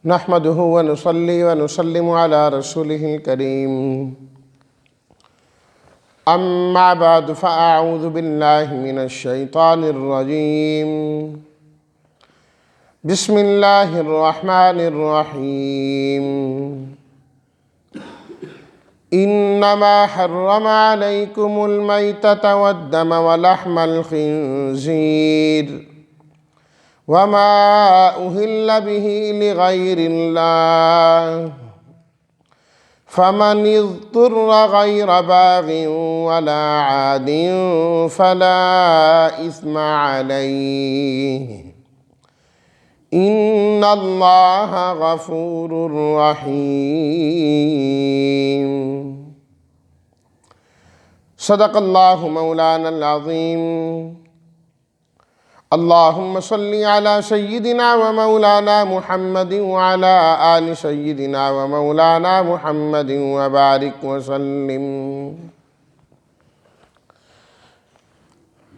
نحمده ونصلي ونسلم على رسوله الكريم أما بعد فأعوذ بالله من الشيطان الرجيم بسم الله الرحمن الرحيم إنما حرم عليكم الميتة والدم ولحم الخنزير وما أهل به لغير الله فمن اضطر غير باغ ولا عاد فلا إثم عليه إن الله غفور رحيم صدق الله مولانا العظيم اللهم صل على سيدنا ومولانا محمد وعلى آل سيدنا ومولانا محمد وبارك وسلم۔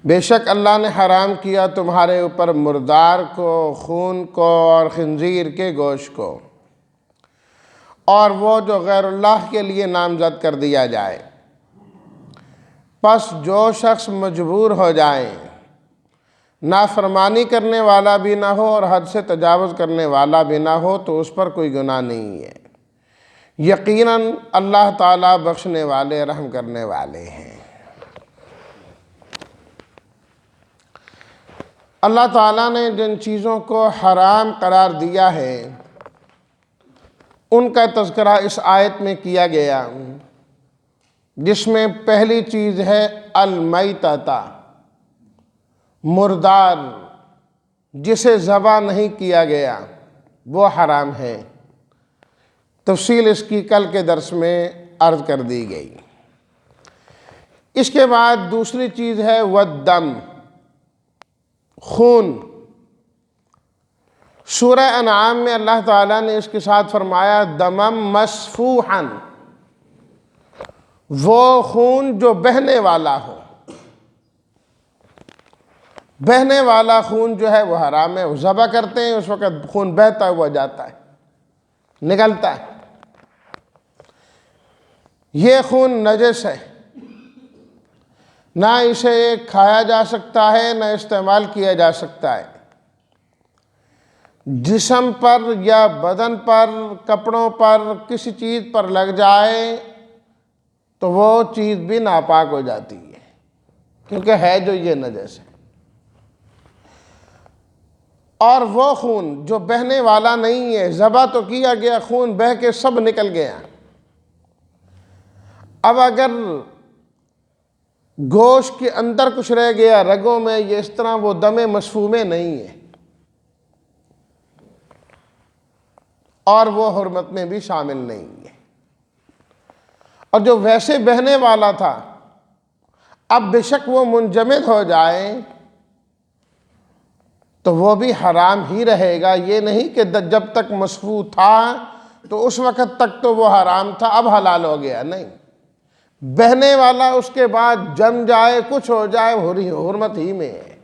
بے شک اللہ نے حرام کیا تمہارے اوپر مردار کو، خون کو اور خنزیر کے گوشت کو، اور وہ جو غیر اللہ کے لیے نامزد کر دیا جائے۔ پس جو شخص مجبور ہو جائے، نافرمانی کرنے والا بھی نہ ہو اور حد سے تجاوز کرنے والا بھی نہ ہو، تو اس پر کوئی گناہ نہیں ہے۔ یقیناً اللہ تعالیٰ بخشنے والے، رحم کرنے والے ہیں۔ اللہ تعالیٰ نے جن چیزوں کو حرام قرار دیا ہے ان کا تذکرہ اس آیت میں کیا گیا، جس میں پہلی چیز ہے المیتۃ، مردار، جسے ذبح نہیں کیا گیا وہ حرام ہے۔ تفصیل اس کی کل کے درس میں عرض کر دی گئی۔ اس کے بعد دوسری چیز ہے والدم، خون۔ سورہ انعام میں اللہ تعالیٰ نے اس کے ساتھ فرمایا دمم مسفوحاً، وہ خون جو بہنے والا ہو۔ بہنے والا خون جو ہے وہ حرام ہے۔ وہ ذبح کرتے ہیں، اس وقت خون بہتا ہوا جاتا ہے، نکلتا ہے۔ یہ خون نجس ہے، نہ اسے کھایا جا سکتا ہے نہ استعمال کیا جا سکتا ہے۔ جسم پر یا بدن پر، کپڑوں پر، کسی چیز پر لگ جائے تو وہ چیز بھی ناپاک ہو جاتی ہے، کیونکہ ہے جو یہ نجس ہے۔ اور وہ خون جو بہنے والا نہیں ہے، ذبح تو کیا گیا، خون بہہ کے سب نکل گیا۔ اب اگر گوشت کے اندر کچھ رہ گیا، رگوں میں، یہ اس طرح، وہ دم مسفوح میں نہیں ہے، اور وہ حرمت میں بھی شامل نہیں ہے۔ اور جو ویسے بہنے والا تھا، اب بے شک وہ منجمد ہو جائے تو وہ بھی حرام ہی رہے گا۔ یہ نہیں کہ جب تک مسفوح تھا تو اس وقت تک تو وہ حرام تھا، اب حلال ہو گیا، نہیں۔ بہنے والا اس کے بعد جم جائے، کچھ ہو جائے، حرمت ہی میں ہے۔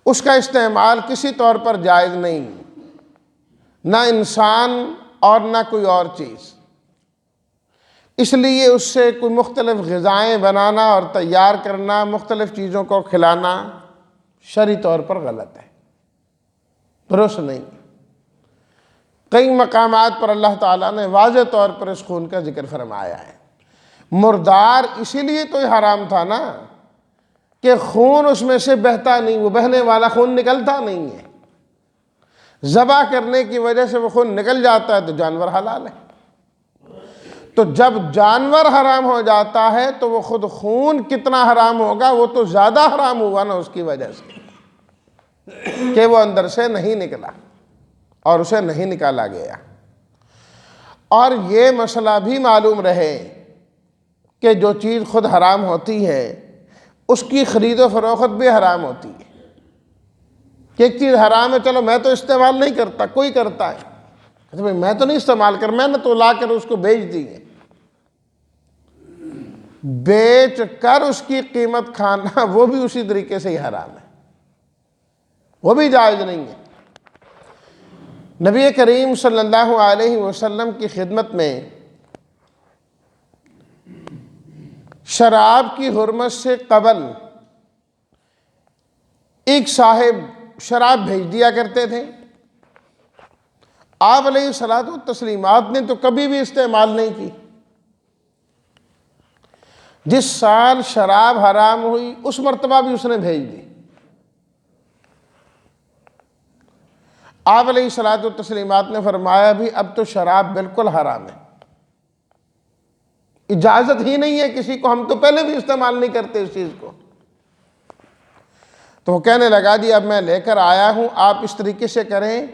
اس کا استعمال کسی طور پر جائز نہیں، نہ انسان اور نہ کوئی اور چیز۔ اس لیے اس سے کوئی مختلف غذائیں بنانا اور تیار کرنا، مختلف چیزوں کو کھلانا شرعی طور پر غلط ہے، درست نہیں۔ کئی مقامات پر اللہ تعالیٰ نے واضح طور پر اس خون کا ذکر فرمایا ہے۔ مردار اسی لیے تو یہ حرام تھا نا، کہ خون اس میں سے بہتا نہیں، وہ بہنے والا خون نکلتا نہیں ہے۔ ذبح کرنے کی وجہ سے وہ خون نکل جاتا ہے تو جانور حلال ہے۔ تو جب جانور حرام ہو جاتا ہے تو وہ خود خون کتنا حرام ہوگا، وہ تو زیادہ حرام ہوا نا اس کی وجہ سے کہ وہ اندر سے نہیں نکلا اور اسے نہیں نکالا گیا۔ اور یہ مسئلہ بھی معلوم رہے کہ جو چیز خود حرام ہوتی ہے اس کی خرید و فروخت بھی حرام ہوتی ہے۔ کہ ایک چیز حرام ہے، چلو میں تو استعمال نہیں کرتا، کوئی کرتا ہے، میں تو نہیں استعمال کر، میں نے تو لا کر اس کو بیچ دی ہے۔ بیچ کر اس کی قیمت کھانا وہ بھی اسی طریقے سے ہی حرام ہے، وہ بھی جائز نہیں ہے۔ نبی کریم صلی اللہ علیہ وسلم کی خدمت میں شراب کی حرمت سے قبل ایک صاحب شراب بھیج دیا کرتے تھے. آپ علیہ الصلوۃ والتسلیمات نے تو کبھی بھی استعمال نہیں کی. جس سال شراب حرام ہوئی اس مرتبہ بھی اس نے بھیج دی. آپ علیہ الصلوۃ والتسلیمات نے فرمایا بھی اب تو شراب بالکل حرام ہے, اجازت ہی نہیں ہے کسی کو, ہم تو پہلے بھی استعمال نہیں کرتے اس چیز کو. تو وہ کہنے لگا جی اب میں لے کر آیا ہوں, آپ اس طریقے سے کریں,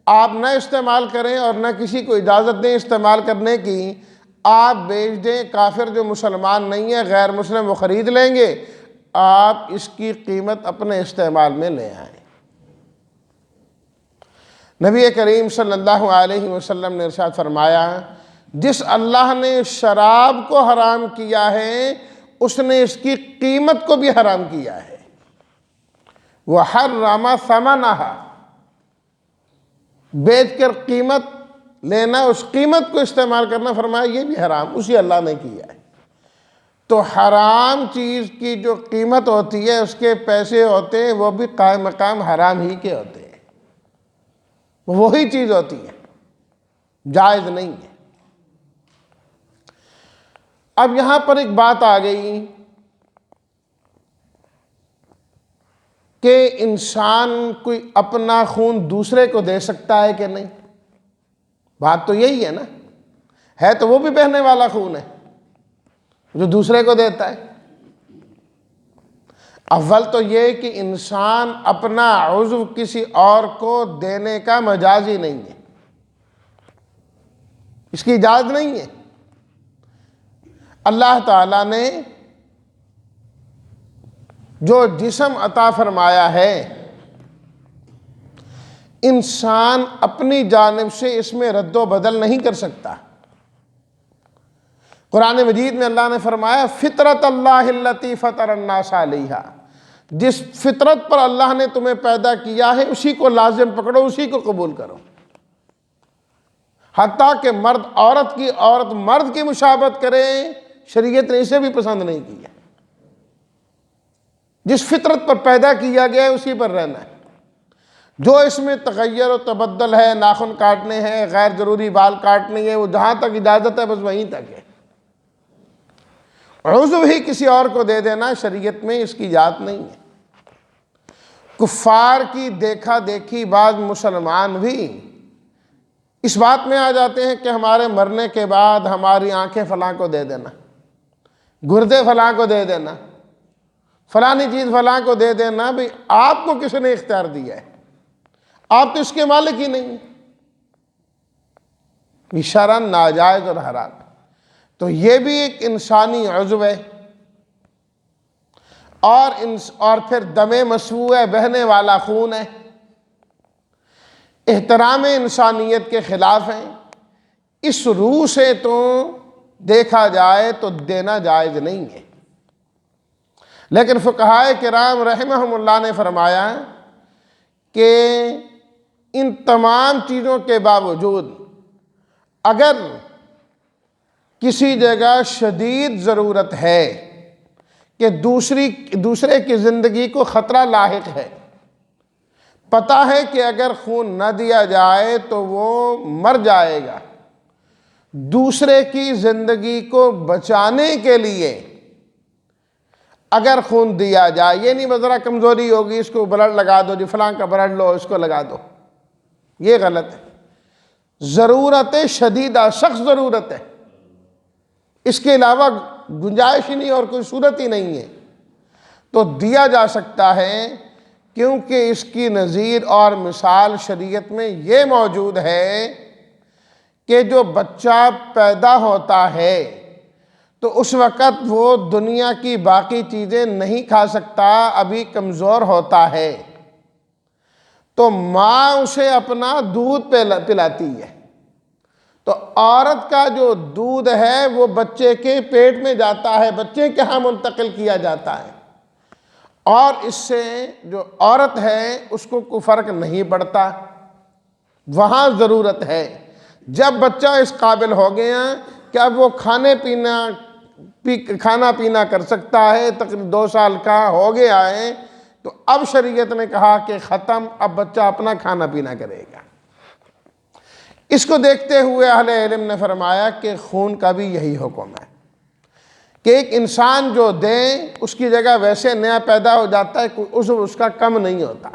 آپ نہ استعمال کریں اور نہ کسی کو اجازت دیں استعمال کرنے کی, آپ بیچ دیں, کافر جو مسلمان نہیں ہے غیر مسلم وہ خرید لیں گے, آپ اس کی قیمت اپنے استعمال میں لے آئیں. نبی کریم صلی اللہ علیہ وسلم نے ارشاد فرمایا جس اللہ نے شراب کو حرام کیا ہے اس نے اس کی قیمت کو بھی حرام کیا ہے. وَحَرَّمَ ثَمَنَهَا, بیچ کر قیمت لینا, اس قیمت کو استعمال کرنا, فرمایا یہ بھی حرام اسی اللہ نے کیا ہے. تو حرام چیز کی جو قیمت ہوتی ہے اس کے پیسے ہوتے ہیں وہ بھی قائم مقام حرام ہی کے ہوتے ہیں, وہی چیز ہوتی ہے, جائز نہیں ہے. اب یہاں پر ایک بات آ گئی کہ انسان کوئی اپنا خون دوسرے کو دے سکتا ہے کہ نہیں. بات تو یہی ہے نا, ہے تو وہ بھی بہنے والا خون ہے جو دوسرے کو دیتا ہے. اول تو یہ کہ انسان اپنا عضو کسی اور کو دینے کا مجاز ہی نہیں ہے, اس کی اجازت نہیں ہے. اللہ تعالیٰ نے جو جسم عطا فرمایا ہے انسان اپنی جانب سے اس میں رد و بدل نہیں کر سکتا. قرآن مجید میں اللہ نے فرمایا فطرت اللہ التی فطر الناس علیہا, جس فطرت پر اللہ نے تمہیں پیدا کیا ہے اسی کو لازم پکڑو, اسی کو قبول کرو. حتیٰ کہ مرد عورت کی, عورت مرد کی مشابہت کرے, شریعت نے اسے بھی پسند نہیں کیا. جس فطرت پر پیدا کیا گیا ہے اسی پر رہنا ہے. جو اس میں تغیر و تبدل ہے, ناخن کاٹنے ہیں, غیر ضروری بال کاٹنے ہیں, وہ جہاں تک اجازت ہے بس وہیں تک ہے. عضو ہی کسی اور کو دے دینا شریعت میں اس کی اجازت نہیں ہے. کفار کی دیکھا دیکھی بعض مسلمان بھی اس بات میں آ جاتے ہیں کہ ہمارے مرنے کے بعد ہماری آنکھیں فلاں کو دے دینا, گردے فلاں کو دے دینا, فلانی چیز فلاں کو دے دینا. بھئی آپ کو کس نے اختیار دیا ہے, آپ تو اس کے مالک ہی نہیں. شرعاً ناجائز اور حرام. تو یہ بھی ایک انسانی عضو ہے اور پھر دم مسفوح ہے, بہنے والا خون ہے, احترام انسانیت کے خلاف ہیں. اس روح سے تو دیکھا جائے تو دینا جائز نہیں ہے. لیکن فقہائے کرام رحمہم اللہ نے فرمایا کہ ان تمام چیزوں کے باوجود اگر کسی جگہ شدید ضرورت ہے کہ دوسرے کی زندگی کو خطرہ لاحق ہے, پتہ ہے کہ اگر خون نہ دیا جائے تو وہ مر جائے گا, دوسرے کی زندگی کو بچانے کے لیے اگر خون دیا جائے, یہ نہیں ذرا کمزوری ہوگی اس کو بلڈ لگا دو, جی فلاں کا بلڈ لو اس کو لگا دو, یہ غلط ہے. ضرورت شدیدہ, سخت ضرورت ہے, اس کے علاوہ گنجائش ہی نہیں اور کوئی صورت ہی نہیں ہے, تو دیا جا سکتا ہے. کیونکہ اس کی نظیر اور مثال شریعت میں یہ موجود ہے کہ جو بچہ پیدا ہوتا ہے تو اس وقت وہ دنیا کی باقی چیزیں نہیں کھا سکتا, ابھی کمزور ہوتا ہے, تو ماں اسے اپنا دودھ پلاتی ہے. تو عورت کا جو دودھ ہے وہ بچے کے پیٹ میں جاتا ہے, بچے کے ہاں منتقل کیا جاتا ہے, اور اس سے جو عورت ہے اس کو کوئی فرق نہیں پڑتا. وہاں ضرورت ہے۔ جب بچہ اس قابل ہو گیا کہ اب وہ کھانا پینا کر سکتا ہے، تقریباً 2 سال کا ہو گیا ہے، تو اب شریعت نے کہا کہ ختم، اب بچہ اپنا کھانا پینا کرے گا۔ اس کو دیکھتے ہوئے اہل علم نے فرمایا کہ خون کا بھی یہی حکم ہے کہ ایک انسان جو دے اس کی جگہ ویسے نیا پیدا ہو جاتا ہے، کوئی عضو اس کا کم نہیں ہوتا،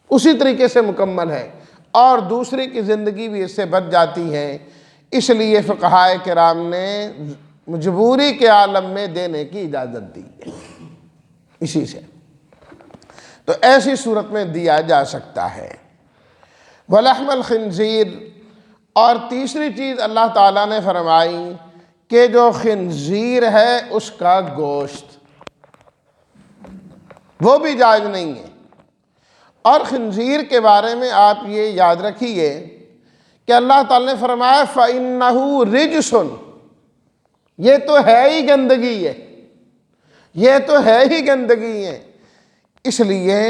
اسی طریقے سے مکمل ہے، اور دوسرے کی زندگی بھی اس سے بچ جاتی ہے۔ اس لیے فقہائے کرام نے مجبوری کے عالم میں دینے کی اجازت دی ہے اسی سے، تو ایسی صورت میں دیا جا سکتا ہے۔ وَلَحْمَ الْخِنْزِيرِ، اور تیسری چیز اللہ تعالیٰ نے فرمائی کہ جو خنزیر ہے اس کا گوشت وہ بھی جائز نہیں ہے۔ اور خنزیر کے بارے میں آپ یہ یاد رکھیے کہ اللہ تعالیٰ نے فرمایا فَإِنَّهُ رِجْسٌ، یہ تو ہے ہی گندگی ہے، یہ تو ہے ہی گندگی ہے۔ اس لیے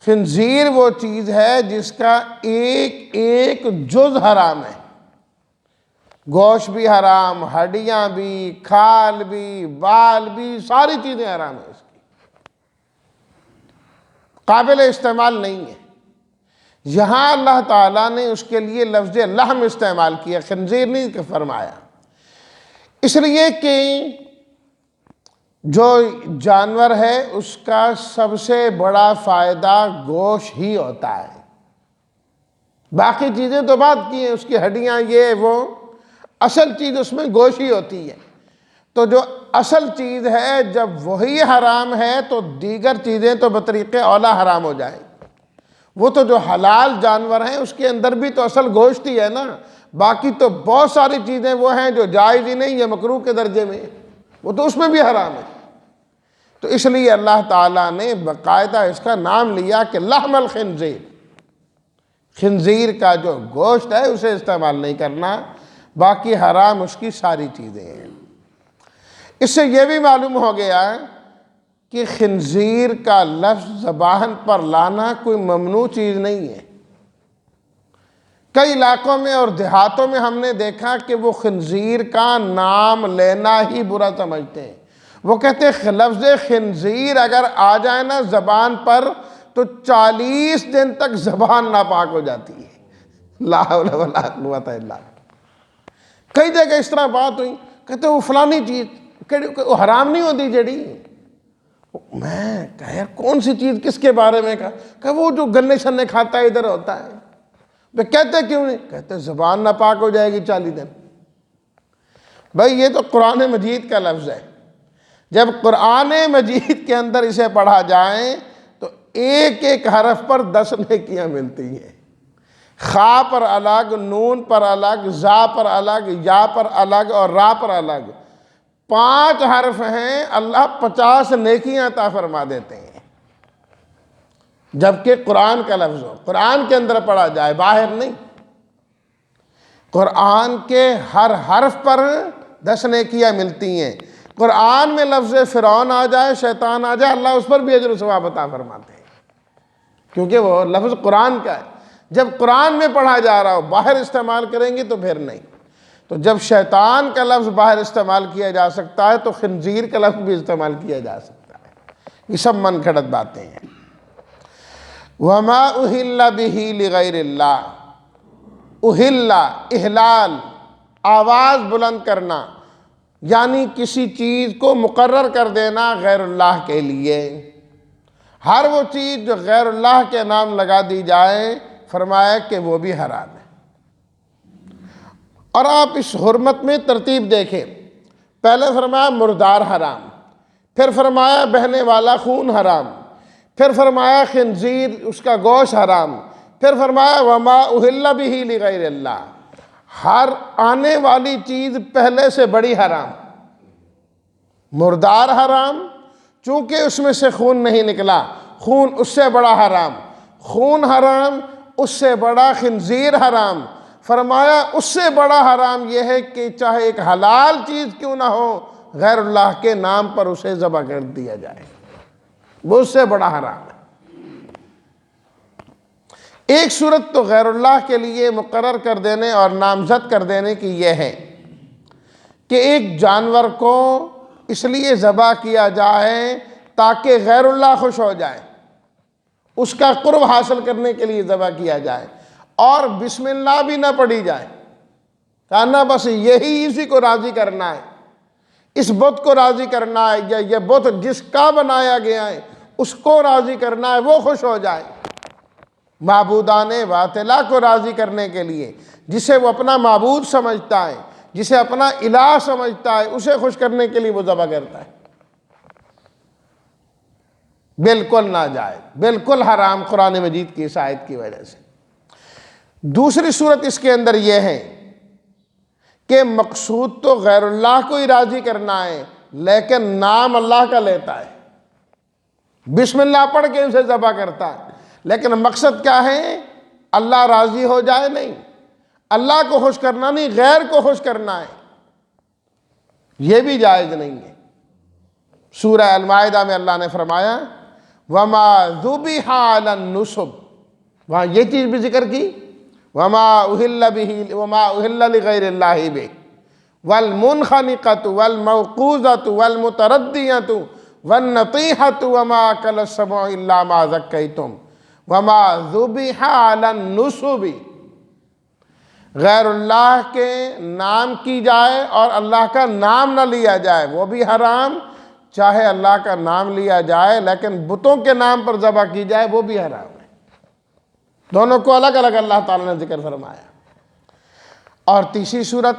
خنزیر وہ چیز ہے جس کا ایک ایک جز حرام ہے، گوشت بھی حرام، ہڈیاں بھی، کھال بھی، بال بھی، ساری چیزیں حرام ہیں، اس کی قابل استعمال نہیں ہے۔ یہاں اللہ تعالیٰ نے اس کے لیے لفظ لحم استعمال کیا، خنزیر نہیں فرمایا، اس لیے کہ جو جانور ہے اس کا سب سے بڑا فائدہ گوشت ہی ہوتا ہے، باقی چیزیں تو بات کی ہیں، اس کی ہڈیاں یہ وہ، اصل چیز اس میں گوشت ہی ہوتی ہے۔ تو جو اصل چیز ہے جب وہی حرام ہے تو دیگر چیزیں تو بطریق اولا حرام ہو جائیں۔ وہ تو جو حلال جانور ہیں اس کے اندر بھی تو اصل گوشت ہی ہے نا، باقی تو بہت ساری چیزیں وہ ہیں جو جائز ہی نہیں، یہ مکروہ کے درجے میں، وہ تو اس میں بھی حرام ہے۔ تو اس لیے اللہ تعالیٰ نے باقاعدہ اس کا نام لیا کہ لحم الخنزیر، خنزیر کا جو گوشت ہے اسے استعمال نہیں کرنا، باقی حرام اس کی ساری چیزیں ہیں۔ اس سے یہ بھی معلوم ہو گیا کہ خنزیر کا لفظ زبان پر لانا کوئی ممنوع چیز نہیں ہے۔ کئی علاقوں میں اور دیہاتوں میں ہم نے دیکھا کہ وہ خنزیر کا نام لینا ہی برا سمجھتے ہیں، وہ کہتے ہیں لفظ خنزیر اگر آ جائے نا زبان پر تو 40 دن تک زبان ناپاک ہو جاتی ہے۔ لا حول ولا قوت الا باللہ۔ کئی جگہ اس طرح بات ہوئی، کہتے ہیں وہ فلانی چیز وہ حرام نہیں ہوتی جڑی، میں کہا یار کون سی چیز کس کے بارے میں کہا، کہ وہ جو گنے شنے کھاتا ہے ادھر ہوتا ہے۔ میں کہتے کیوں نہیں، کہتے زبان ناپاک ہو جائے گی 40 دن۔ بھائی یہ تو قرآن مجید کا لفظ ہے، جب قرآن مجید کے اندر اسے پڑھا جائے تو ایک ایک حرف پر 10 نیکیاں ملتی ہیں، خا پر الگ، نون پر الگ، زا پر الگ، یا پر الگ اور را پر الگ، 5 حرف ہیں، اللہ 50 نیکیاں عطا فرما دیتے ہیں، جبکہ قرآن کا لفظ ہو، قرآن کے اندر پڑھا جائے، باہر نہیں۔ قرآن کے ہر حرف پر 10 نیکیاں ملتی ہیں۔ قرآن میں لفظ فرعون آ جائے، شیطان آ جائے، اللہ اس پر بھی اجر و ثواب عطا فرماتے ہیں، کیونکہ وہ لفظ قرآن کا ہے۔ جب قرآن میں پڑھا جا رہا ہو، باہر استعمال کریں گے تو پھر نہیں۔ تو جب شیطان کا لفظ باہر استعمال کیا جا سکتا ہے تو خنزیر کا لفظ بھی استعمال کیا جا سکتا ہے، یہ سب من گھڑت باتیں ہیں۔ وَمَا أُهِلَّ بِهِ لِغَيْرِ اللَّهِ، اُہِلَّ احلال، آواز بلند کرنا، یعنی کسی چیز کو مقرر کر دینا غیر اللہ کے لیے۔ ہر وہ چیز جو غیر اللہ کے نام لگا دی جائے، فرمایا کہ وہ بھی حرام ہے۔ اور آپ اس حرمت میں ترتیب دیکھیں، پہلے فرمایا مردار حرام، پھر فرمایا بہنے والا خون حرام، پھر فرمایا خنزیر اس کا گوشت حرام، پھر فرمایا وما اہل بہ لغیر اللہ، ہر آنے والی چیز پہلے سے بڑی حرام۔ مردار حرام چونکہ اس میں سے خون نہیں نکلا، خون اس سے بڑا حرام، خون حرام اس سے بڑا خنزیر حرام۔ فرمایا اس سے بڑا حرام یہ ہے کہ چاہے ایک حلال چیز کیوں نہ ہو، غیر اللہ کے نام پر اسے ذبح کر دیا جائے، وہ اس سے بڑا حرام ہے۔ ایک صورت تو غیر اللہ کے لیے مقرر کر دینے اور نامزد کر دینے کی یہ ہے کہ ایک جانور کو اس لیے ذبح کیا جائے تاکہ غیر اللہ خوش ہو جائے، اس کا قرب حاصل کرنے کے لیے ذبح کیا جائے، اور بسم اللہ بھی نہ پڑھی جائے، کہنا بس یہی اسی کو راضی کرنا ہے، اس بت کو راضی کرنا ہے، یا یہ بت جس کا بنایا گیا ہے اس کو راضی کرنا ہے، وہ خوش ہو جائے۔ معبودان باطلہ کو راضی کرنے کے لیے، جسے وہ اپنا معبود سمجھتا ہے، جسے اپنا الہ سمجھتا ہے، اسے خوش کرنے کے لیے وہ ذبح کرتا ہے۔ بالکل ناجائز، بالکل حرام، قرآن مجید کی اس آیت کی وجہ سے۔ دوسری صورت اس کے اندر یہ ہے کہ مقصود تو غیر اللہ کو ہی راضی کرنا ہے، لیکن نام اللہ کا لیتا ہے، بسم اللہ پڑھ کے اسے ذبح کرتا ہے، لیکن مقصد کیا ہے؟ اللہ راضی ہو جائے نہیں، اللہ کو خوش کرنا نہیں، غیر کو خوش کرنا ہے، یہ بھی جائز نہیں ہے۔ سورہ المائدہ میں اللہ نے فرمایا وَمَا ذُبِحَ عَلَى النُّصُبِ، وہاں یہ چیز بھی ذکر کی، وَمَا أُهِلَّ لِغَيْرِ اللَّهِ بِهِ وَالْمُنْخَنِقَةُ وَالْمَوْقُوذَةُ وَالْمُتَرَدِّيَةُ وَالنَّطِيحَةُ وَمَا أَكَلَ السَّبُعُ إِلَّا مَا ذَكَّيْتُمْ وَمَا ذُبِحَ عَلَى النُّصُبِ، غیر اللہ کے نام کی جائے اور اللہ کا نام نہ لیا جائے وہ بھی حرام، چاہے اللہ کا نام لیا جائے لیکن بتوں کے نام پر ذبح کی جائے وہ بھی حرام ہے۔ دونوں کو الگ الگ اللہ تعالیٰ نے ذکر فرمایا۔ اور تیسری صورت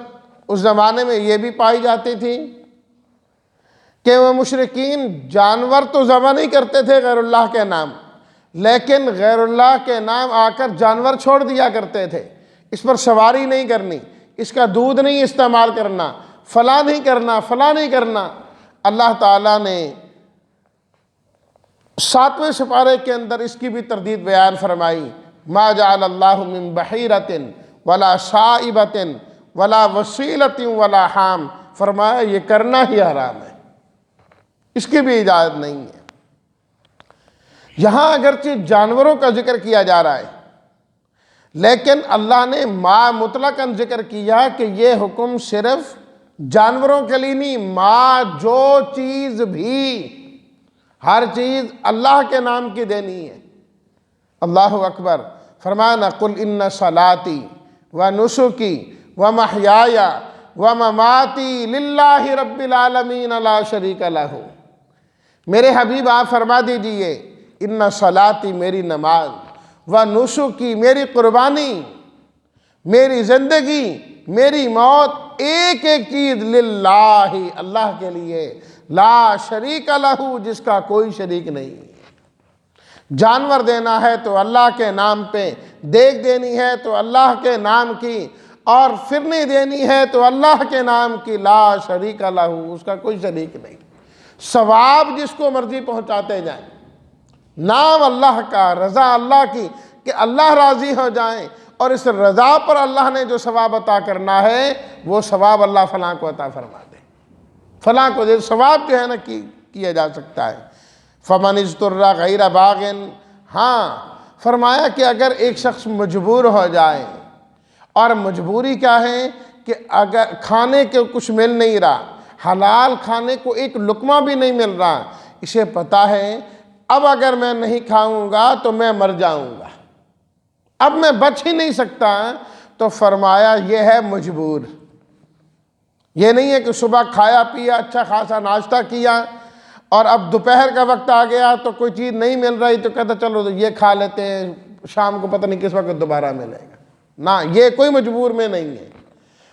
اس زمانے میں یہ بھی پائی جاتی تھی کہ وہ مشرکین جانور تو ذبح نہیں کرتے تھے غیر اللہ کے نام، لیکن غیر اللہ کے نام آ کر جانور چھوڑ دیا کرتے تھے، اس پر سواری نہیں کرنی، اس کا دودھ نہیں استعمال کرنا، فلاں نہیں کرنا، فلاں نہیں کرنا۔ اللہ تعالیٰ نے 7ویں سپارے کے اندر اس کی بھی تردید بیان فرمائی، ما جعل اللہ من بحیرۃ ولا صائبۃ ولا وسیلۃ ولا حام، فرمایا یہ کرنا ہی حرام ہے، اس کی بھی اجازت نہیں ہے۔ یہاں اگرچہ جانوروں کا ذکر کیا جا رہا ہے، لیکن اللہ نے ما مطلقاً ذکر کیا کہ یہ حکم صرف جانوروں کے لیے نہیں، ما جو چیز بھی، ہر چیز اللہ کے نام کی دینی ہے۔ اللہ اکبر، فرمانا قل ان صلاتی و نسکی و محیای و مماتی للہ رب العالمین لا شریک لہ، میرے حبیب آپ فرما دیجئے ان صلاتی میری نماز، و نسکی میری قربانی، میری زندگی، میری موت، ایک ایک چیز للہ اللہ کے لیے، لا شریک لہ جس کا کوئی شریک نہیں۔ جانور دینا ہے تو اللہ کے نام پہ، دیگ دینی ہے تو اللہ کے نام کی، اور فرنی دینی ہے تو اللہ کے نام کی، لا شریک لہ، اس کا کوئی شریک نہیں۔ ثواب جس کو مرضی پہنچاتے جائیں، نام اللہ کا، رضا اللہ کی، کہ اللہ راضی ہو جائیں، اور اس رضا پر اللہ نے جو ثواب عطا کرنا ہے وہ ثواب اللہ فلاں کو عطا فرما دے، فلاں کو دے، ثواب جو ہے نا کیا جا سکتا ہے۔ فمن اضطر غیر باغ، ہاں فرمایا کہ اگر ایک شخص مجبور ہو جائے، اور مجبوری کیا ہے کہ اگر کھانے کے کچھ مل نہیں رہا، حلال کھانے کو ایک لقمہ بھی نہیں مل رہا، اسے پتہ ہے اب اگر میں نہیں کھاؤں گا تو میں مر جاؤں گا، اب میں بچ ہی نہیں سکتا، تو فرمایا یہ ہے مجبور۔ یہ نہیں ہے کہ صبح کھایا پیا، اچھا خاصا ناشتہ کیا، اور اب دوپہر کا وقت آ گیا تو کوئی چیز نہیں مل رہی تو کہتا چلو یہ کھا لیتے ہیں، شام کو پتہ نہیں کس وقت دوبارہ ملے گا۔ نہ، یہ کوئی مجبور میں نہیں ہے۔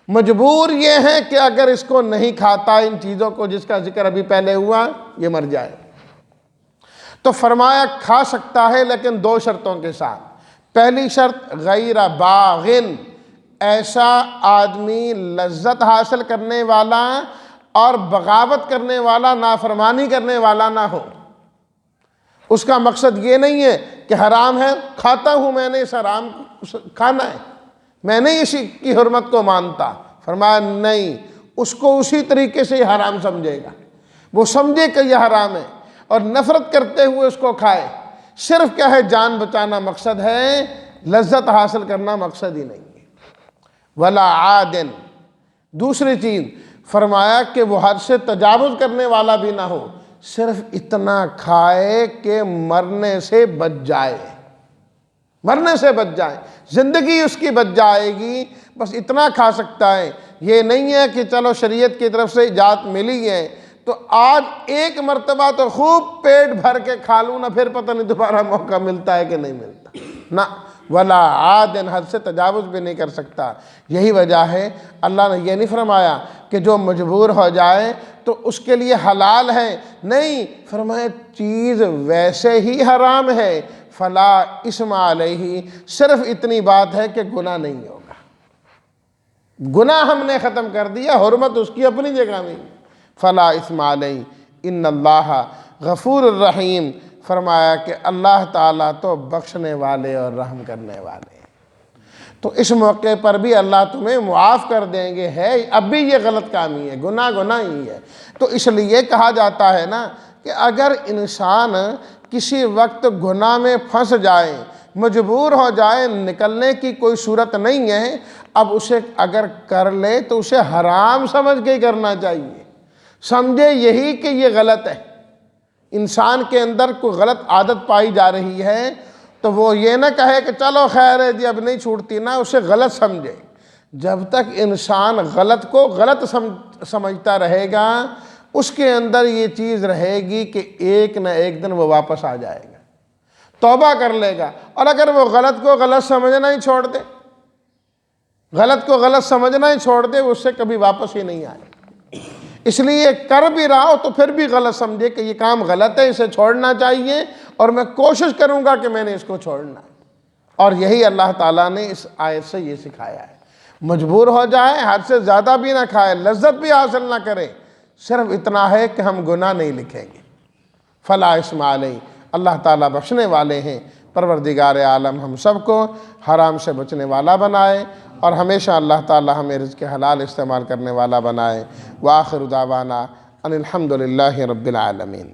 مجبور یہ ہے کہ اگر اس کو نہیں کھاتا ان چیزوں کو جس کا ذکر ابھی پہلے ہوا، یہ مر جائے۔ تو فرمایا کھا سکتا ہے لیکن 2 شرطوں کے ساتھ۔ پہلی شرط غیر باغن، ایسا آدمی لذت حاصل کرنے والا اور بغاوت کرنے والا، نافرمانی کرنے والا نہ ہو۔ اس کا مقصد یہ نہیں ہے کہ حرام ہے کھاتا ہوں، میں نے اس حرام کھانا ہے، میں نہیں اسی کی حرمت کو مانتا، فرمایا نہیں، اس کو اسی طریقے سے حرام سمجھے گا، وہ سمجھے کہ یہ حرام ہے اور نفرت کرتے ہوئے اس کو کھائے۔ صرف کیا ہے، جان بچانا مقصد ہے، لذت حاصل کرنا مقصد ہی نہیں ہے۔ ولا عادن، دوسری چیز فرمایا کہ وہ حد سے تجاوز کرنے والا بھی نہ ہو، صرف اتنا کھائے کہ مرنے سے بچ جائے، مرنے سے بچ جائے، زندگی اس کی بچ جائے گی، بس اتنا کھا سکتا ہے۔ یہ نہیں ہے کہ چلو شریعت کی طرف سے اجازت ملی ہے تو آج ایک مرتبہ تو خوب پیٹ بھر کے کھا لوں نہ، پھر پتہ نہیں دوبارہ موقع ملتا ہے کہ نہیں ملتا، نہ، ولا عادن، حد سے تجاوز بھی نہیں کر سکتا۔ یہی وجہ ہے اللہ نے یہ نہیں فرمایا کہ جو مجبور ہو جائے تو اس کے لیے حلال ہے، نہیں، فرمایا چیز ویسے ہی حرام ہے، فلا اسم علیہ، صرف اتنی بات ہے کہ گناہ نہیں ہوگا۔ گناہ ہم نے ختم کر دیا، حرمت اس کی اپنی جگہ میں، فلا اسم علیہ ان اللہ غفور الرحیم، فرمایا کہ اللہ تعالیٰ تو بخشنے والے اور رحم کرنے والے ہیں، تو اس موقع پر بھی اللہ تمہیں معاف کر دیں گے۔ ہے اب بھی یہ غلط کامی ہے، گناہ ہی ہے، تو اس لیے کہا جاتا ہے نا کہ اگر انسان کسی وقت گناہ میں پھنس جائے، مجبور ہو جائے، نکلنے کی کوئی صورت نہیں ہے، اب اسے اگر کر لے تو اسے حرام سمجھ کے ہی کرنا چاہیے، سمجھے یہی کہ یہ غلط ہے۔ انسان کے اندر کوئی غلط عادت پائی جا رہی ہے تو وہ یہ نہ کہے کہ چلو خیر ہے جی اب نہیں چھوٹتی، نہ، اسے غلط سمجھے۔ جب تک انسان غلط کو غلط سمجھتا رہے گا، اس کے اندر یہ چیز رہے گی کہ ایک نہ ایک دن وہ واپس آ جائے گا، توبہ کر لے گا، اور اگر وہ غلط کو غلط سمجھنا ہی چھوڑ دے، غلط کو غلط سمجھنا ہی چھوڑ دے، اس سے کبھی واپس ہی نہیں آئے۔ اس لیے کر بھی رہا ہو تو پھر بھی غلط سمجھے کہ یہ کام غلط ہے، اسے چھوڑنا چاہیے، اور میں کوشش کروں گا کہ میں نے اس کو چھوڑنا ہے۔ اور یہی اللہ تعالیٰ نے اس آیت سے یہ سکھایا ہے، مجبور ہو جائے، حد سے زیادہ بھی نہ کھائے، لذت بھی حاصل نہ کرے، صرف اتنا ہے کہ ہم گناہ نہیں لکھیں گے، فلا اسم علیہ، اللہ تعالیٰ بخشنے والے ہیں۔ پروردگار عالم ہم سب کو حرام سے بچنے والا بنائے، اور ہمیشہ اللہ تعالیٰ ہمیں رزق حلال استعمال کرنے والا بنائے۔ وآخر دعوانا ان الحمد للہ رب العالمین۔